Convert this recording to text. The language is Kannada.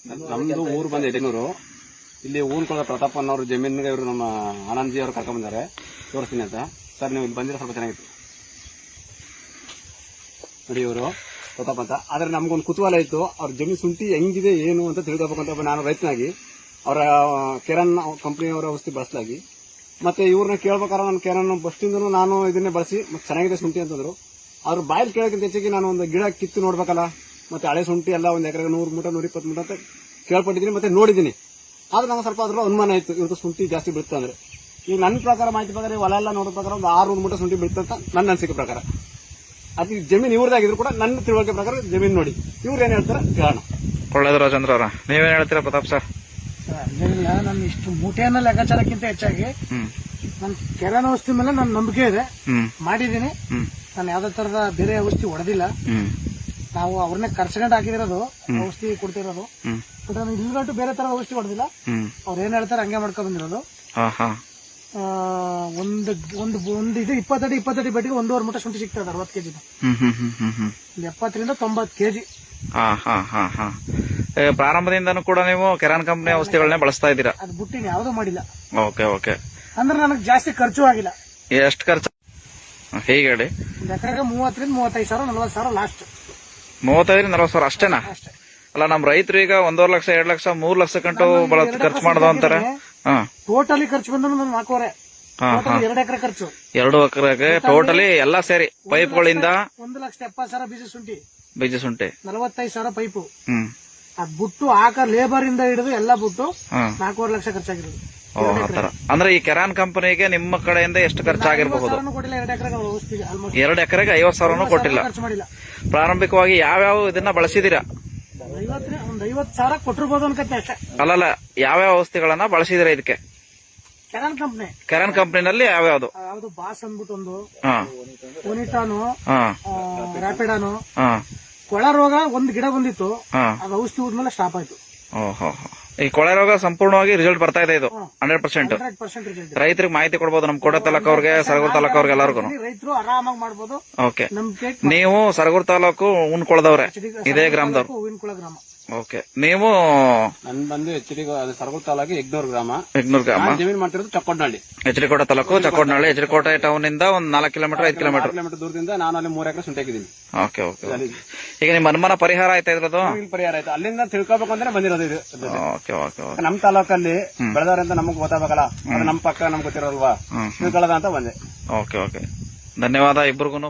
ನಮ್ದು ಊರು ಬಂದು ಯಡಿನೂರು. ಇಲ್ಲಿ ಊನ್ಕೊಳ್ಳೋ ಪ್ರತಾಪ್ ಅನ್ನೋರು ಜಮೀನಿಗೆ ಇವರು ನಮ್ಮ ಆನಂದ್ಜಿ ಅವರು ಕರ್ಕೊಂಡ್ ಬಂದಾರೆ ತೋರಿಸ್ತೀನಿ ಅಂತ. ಸರ್ ನೀವು ಇಲ್ಲಿ ಬಂದಿರೋ ಸ್ವಲ್ಪ ಚೆನ್ನಾಗಿತ್ತು ನೋಡಿ. ಇವರು ಪ್ರತಾಪ್ ಅಂತ. ಆದ್ರೆ ನಮ್ಗೊಂದು ಕುತೂಹಲ ಇತ್ತು, ಅವ್ರ ಜಮೀನು ಶುಂಠಿ ಹೆಂಗಿದೆ ಏನು ಅಂತ ತಿಳ್ಕೊಬೇಕಂತ ನಾನು ರೈತನಾಗಿ ಅವರ ಕೆರನ್ ಕಂಪನಿಯವರ ಔಷಧಿ ಬಳಸಲಾಗಿ ಮತ್ತೆ ಇವ್ರನ್ನ ಕೇಳ್ಬೇಕಾದ್ರೆ ನಾನು ಕೆರನ್ ಬಸ್ಟಿಂದನೂ ನಾನು ಇದನ್ನೇ ಬಳಸಿ ಮತ್ತೆ ಚೆನ್ನಾಗಿದೆ ಶುಂಠಿ ಅಂತಂದ್ರು. ಅವ್ರ ಬಾಯಲ್ಲಿ ಕೇಳೋಕ್ಕಿಂತ ಹೆಚ್ಚಿಗೆ ನಾನು ಒಂದು ಗಿಡ ಕಿತ್ತು ನೋಡ್ಬೇಕಲ್ಲ, ಮತ್ತೆ ಹಳೆ ಶುಂಠಿ ಎಲ್ಲ ಒಂದು ಎಕರೆಗೆ 100 ಮೂಟೆ 120 ಮೂಟೆ ಅಂತ ಕೇಳ್ಪಟ್ಟಿದ್ದೀನಿ ಮತ್ತೆ ನೋಡಿದ್ದೀನಿ. ಆದ್ರೆ ನಂಗೆ ಸ್ವಲ್ಪ ಅದ್ರ ಅನುಮಾನ ಇತ್ತು, ಇವ್ರದ್ದು ಶುಂಠಿ ಜಾಸ್ತಿ ಬೀಳುತ್ತೆ ಅಂದ್ರೆ. ಈಗ ನನ್ನ ಪ್ರಕಾರ ಮಾಹಿತಿ ಪ್ರಕಾರ ಹೊಲ ಎಲ್ಲ ನೋಡೋ ಪ್ರಕಾರ ಒಂದು 600 ಮೂಟೆ ಶುಂಠಿ ಬೀಳುತ್ತೆ ಅಂತ ನನ್ನ ಅನಿಸಿಕೆ ಪ್ರಕಾರ. ಅದು ಜಮೀನು ಇವ್ರದಾಗಿದ್ರು ಕೂಡ ನನ್ನ ತಿಳುವಳಿಕೆ ಪ್ರಕಾರ ಜಮೀನು ನೋಡಿ ಇವ್ರು ಏನ್ ಹೇಳ್ತಾರೆ ಕೇಳೋಣ. ಒಳ್ಳೇದು ರಾಜೇಂದ್ರ ಅವರ, ನೀವೇನ್ ಹೇಳ್ತೀರಾ ಪ್ರತಾಪ್ ಸರ್? ಹಂಗೇನಿಲ್ಲ, ನನ್ನ ಇಷ್ಟು ಮೂಟೆಯನ್ನ ಲೆಕ್ಕಾಚಾರಕ್ಕಿಂತ ಹೆಚ್ಚಾಗಿ ನನ್ನ ಕೆರನ್ ಔಷಧಿ ಮೇಲೆ ನನ್ನ ನಂಬಿಕೆ ಇದೆ, ಮಾಡಿದ್ದೀನಿ. ನಾನು ಯಾವ್ದೇ ತರದ ಬೇರೆ ಔಷಧಿ ಹೊಡೆದಿಲ್ಲ. ನಾವು ಅವ್ರನ್ನೇ ಕರ್ಸ್ಕೊಂಡು ಹಾಕಿದಿರೋದು ಔಷಧಿ ಕೊಡ್ತಿರೋದು. ಬಟ್ ನಾನು ಇಲ್ಲಿಗಂಟು ಬೇರೆ ತರ ಔಷಧಿ ಹೊಡೆದಿಲ್ಲ. ಅವ್ರು ಏನ್ ಹೇಳ್ತಾರೆ ಹಂಗೆ ಮಾಡ್ಕೊಂಡ್ ಬಂದಿರೋದು. ಒಂದು 20 ಬಡ್ಡಿಗೆ 1.5 ಮೂಟೆ ಶುಂಠಿ ಸಿಗ್ತದೆ 60 ಕೆಜಿ. 70 ರಿಂದ 90 ಕೆಜಿ. ಪ್ರಾರಂಭದಿಂದನೂ ಕೂಡ ನೀವು ಕೆರಾನ್ ಕಂಪನಿ ಔಷಧಿಗಳನ್ನೇ ಬಳಸ್ತಾ ಇದ್ದೀರಾ? ಅದು ಬಿಟ್ಟಿನಿ, ಯಾವ್ದೂ ಮಾಡಿಲ್ಲ. Okay okay. ಅಂದ್ರೆ ನನಗೆ ಜಾಸ್ತಿ ಖರ್ಚು ಆಗಿಲ್ಲ. ಎಷ್ಟು ಖರ್ಚು ಹೇಗೆ ಹೇಳಿ? ಒಂದು ಎಕರೆಗೆ 30 ರಿಂದ 35 ಸಾವಿರ 40 ಸಾವಿರ ಲಾಸ್ಟ್. 35 ರಿಂದ 40 ಸಾವಿರ ಅಷ್ಟೇನಾ? ಅಷ್ಟೇ. ಅಲ್ಲ, ನಮ್ ರೈತರು ಈಗ 1.5 ಲಕ್ಷ 2 ಲಕ್ಷ 3 ಲಕ್ಷ ಗಂಟು ಖರ್ಚು ಮಾಡೋದು ಅಂತಾರೆ. ಟೋಟಲಿ ಖರ್ಚು ಬಂದ 4 2 ಎಕರೆ ಖರ್ಚು. 2 ಎಕರೆಗೆ ಟೋಟಲಿ ಎಲ್ಲ ಸೇರಿ ಪೈಪ್ಗಳಿಂದ 1,70,000 ಬೀಜ ಶುಂಠಿ 45 ಸಾವಿರ ಪೈಪು. ಅದ್ ಬಿಟ್ಟು ಲೇಬರ್ ಇಂದ ಹಿಡಿದು ಎಲ್ಲ ಬಿಟ್ಟು 4.5 ಲಕ್ಷ ಖರ್ಚಾಗಿರೋದು. ಆತರ ಅಂದ್ರೆ ಈ ಕೆರಾನ್ ಕಂಪನಿಗೆ ನಿಮ್ಮ ಕಡೆಯಿಂದ ಎಷ್ಟು ಖರ್ಚಾಗಿರಬಹುದು? 2 ಎಕರೆಗೆ 50,000 ಕೊಟ್ಟಿಲ್ಲ. ಖರ್ಚು ಮಾಡಿಲ್ಲ. ಪ್ರಾರಂಭಿಕವಾಗಿ ಯಾವ್ಯಾವ ಇದನ್ನ ಬಳಸಿದೀರಾ? ಒಂದು 50 ಸಾವಿರ ಕೊಟ್ಟಿರ್ಬೋದು ಅನ್ಕತ್ತೆ ಅಷ್ಟೇ. ಅಲ್ಲಲ್ಲ, ಯಾವ್ಯಾವ ಔಷಧಿಗಳನ್ನ ಬಳಸಿದಿರಾ ಇದಕ್ಕೆ? ಕೆರಾನ್ ಕಂಪನಿನಲ್ಲಿ ಯಾವ್ಯಾವ್ದು? ಯಾವ್ದು ಬಾಸ್ ಅಂದ್ಬಿಟ್ಟು ಒಂದು, ಓನಿಟಾನು, ರ್ಯಾಪಿಡಾನು. ಕೊಳ ರೋಗ ಒಂದು ಗಿಡ ಬಂದಿತ್ತು, ಅದು ಔಷಧಿ ಹೋದ್ಮೇಲೆ ಸ್ಟಾಪ್ ಆಯ್ತು. ಈ ಕೊಳೆ ರೋಗ ಸಂಪೂರ್ಣವಾಗಿ ರಿಸಲ್ಟ್ ಬರ್ತಾ ಇದೆ. ಇದು 100% 100% ರೈತರಿಗೆ ಮಾಹಿತಿ ಕೊಡಬಹುದು, ನಮ್ ಕೋಟ ತಾಲೂಕು ಅವ್ರಿಗೆ, ಸರಗೂರು ತಾಲೂಕು ಅವ್ರಿಗೆ ಎಲ್ಲರಿಗೂ. ರೈತರು ಆರಾಮಾಗಿ ಮಾಡಬಹುದು. ಓಕೆ, ನೀವು ಸರಗೂರು ತಾಲೂಕು ಉನ್ಕೊಳದವ್ರೆ, ಇದೇ ಗ್ರಾಮದವ್ರು? ಹೂವಿನಕೊಳ ಗ್ರಾಮ. ಓಕೆ, ನೀವು? ನನ್ ಬಂದು ಸರಗೂರು ತಾಲೂಕು ಯಗ್ನೂರು ಗ್ರಾಮ. ಜಮೀನು ಮಾಡ್ತಿರೋದು ಚಕ್ಕೋಡ್ನಹಳ್ಳಿ, ಎಚ್.ಡಿ.ಕೋಟೆ ತಾಲೂಕು ಚಕ್ಕೋಡ್ನಹಳ್ಳಿ. ಎಚ್.ಡಿ.ಕೋಟೆ ಟೌನ್ ಇಂದ ಒಂದು 4 ಕಿಲೋಮೀಟರ್ 5 ಕಿಲೋಮೀಟರ್ ದೂರದಿಂದ ನಾನು ಅಲ್ಲಿ 3 ಎಕರೆ ಶುಂಠಿ ಹಾಕಿದ್ದೀನಿ. Okay okay. ಈಗ ನಿಮ್ಮ ಅನುಮಾನ ಪರಿಹಾರ ಆಯ್ತಾ ಇದ್ರದ್ದು? ಪರಿಹಾರ ಆಯ್ತು, ಅಲ್ಲಿಂದ ತಿಳ್ಕೊಬೇಕು ಅಂದ್ರೆ ಬಂದಿರೋದು ಇದು. Okay okay. ನಮ್ ತಾಲೂಕಲ್ಲಿ ಬೆಳೆದವ್ರಂತ ನಮಗ್ ಗೊತ್ತಾಗಬೇಕಲ್ಲ, ಅದು ನಮ್ ಪಕ್ಕ ನಮ್ಗೆ ಗೊತ್ತಿರೋಲ್ವಾ, ತಿಳ್ಕೊಳ್ಳೋದ ಅಂತ ಬಂದೆ. ಓಕೆ ಓಕೆ, ಧನ್ಯವಾದ ಇಬ್ಬರಿಗೂ.